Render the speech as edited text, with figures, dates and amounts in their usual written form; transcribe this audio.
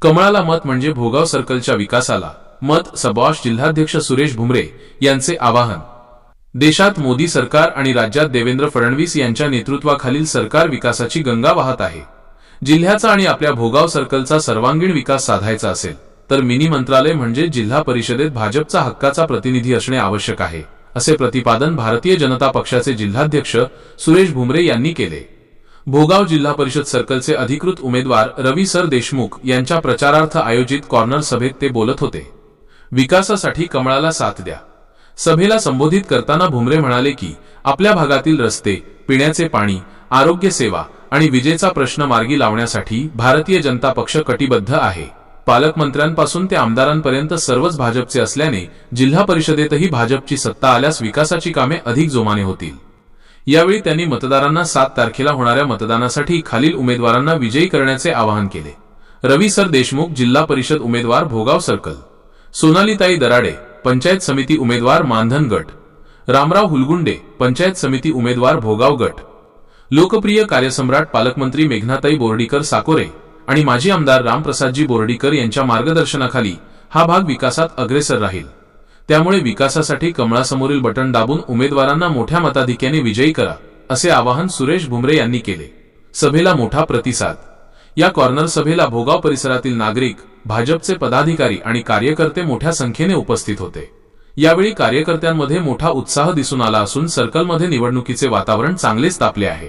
कमळाला मत म्हणजे भोगाव सर्कलच्या विकासाला मत, सभाष जिल्हाध्यक्ष सुरेश भुमरे यांचे आवाहन। देशात मोदी सरकार आणि राज्यात देवेंद्र फडणवीस यांच्या नेतृत्वाखालील सरकार विकासाची गंगा वाहत आहे। जिल्ह्याचा आणि आपल्या भोगाव सर्कलचा सर्वांगीण विकास साधायचा असेल तर मिनी मंत्रालय म्हणजे जिल्हा परिषदेत भाजपचा हक्काचा प्रतिनिधी असणे आवश्यक आहे, असे प्रतिपादन भारतीय जनता पक्षाचे जिल्हाध्यक्ष सुरेश भुमरे यांनी केले। भोगाव जिल्हा परिषद सर्कलचे अधिकृत उमेदवार रवी सर देशमुख यांच्या प्रचारार्थ आयोजित कॉर्नर सभेत ते बोलत होते। विकासासाठी कमळाला साथ द्या। सभेला संबोधित करताना भुमरे म्हणाले की आपल्या भागातील रस्ते, पिण्याचे पाणी, आरोग्य सेवा आणि विजेचा प्रश्न मार्गी लावण्यासाठी भारतीय जनता पक्ष कटिबद्ध आहे। पालकमंत्र्यांपासून ते आमदारांपर्यंत सर्वच भाजपचे असल्याने जिल्हा परिषदेतही भाजपची सत्ता आल्यास विकासाची कामे अधिक जोमाने होतील। यावेळी त्यांनी मतदारांना 7 तारखेला होणाऱ्या मतदानासाठी खालील उमेदवारांना विजयी करण्याचे आवाहन केले। रवी सर देशमुख जिल्हा परिषद उमेदवार भोगाव सर्कल, सोनालीताई दराडे पंचायत समिती उमेदवार मानधन गट, रामराव हुलगुंडे पंचायत समिती उमेदवार भोगाव गट, लोकप्रिय कार्यसम्राट पालकमंत्री मेघनाताई बोर्डीकर साकोरे आणि माजी आमदार रामप्रसादजी बोर्डीकर यांच्या मार्गदर्शनाखाली हा भाग विकासात अग्रेसर राहील। त्यामुळे विकासासाठी कमळासमोरील बटन दाबून उमेदवारांना मोठ्या मताधिक्याने विजयी करा, असे आवाहन सुरेश भुमरे यांनी केले। सभेला मोठा प्रतिसाद। या कॉर्नर सभेला भोगाव परिसरातील नागरिक, भाजपचे पदाधिकारी आणि कार्यकर्ते मोठ्या संख्येने उपस्थित होते। यावेळी कार्यकर्त्यांमध्ये मोठा उत्साह दिसून आला असून सर्कलमध्ये निवडणुकीचे वातावरण चांगलेच तापले आहे।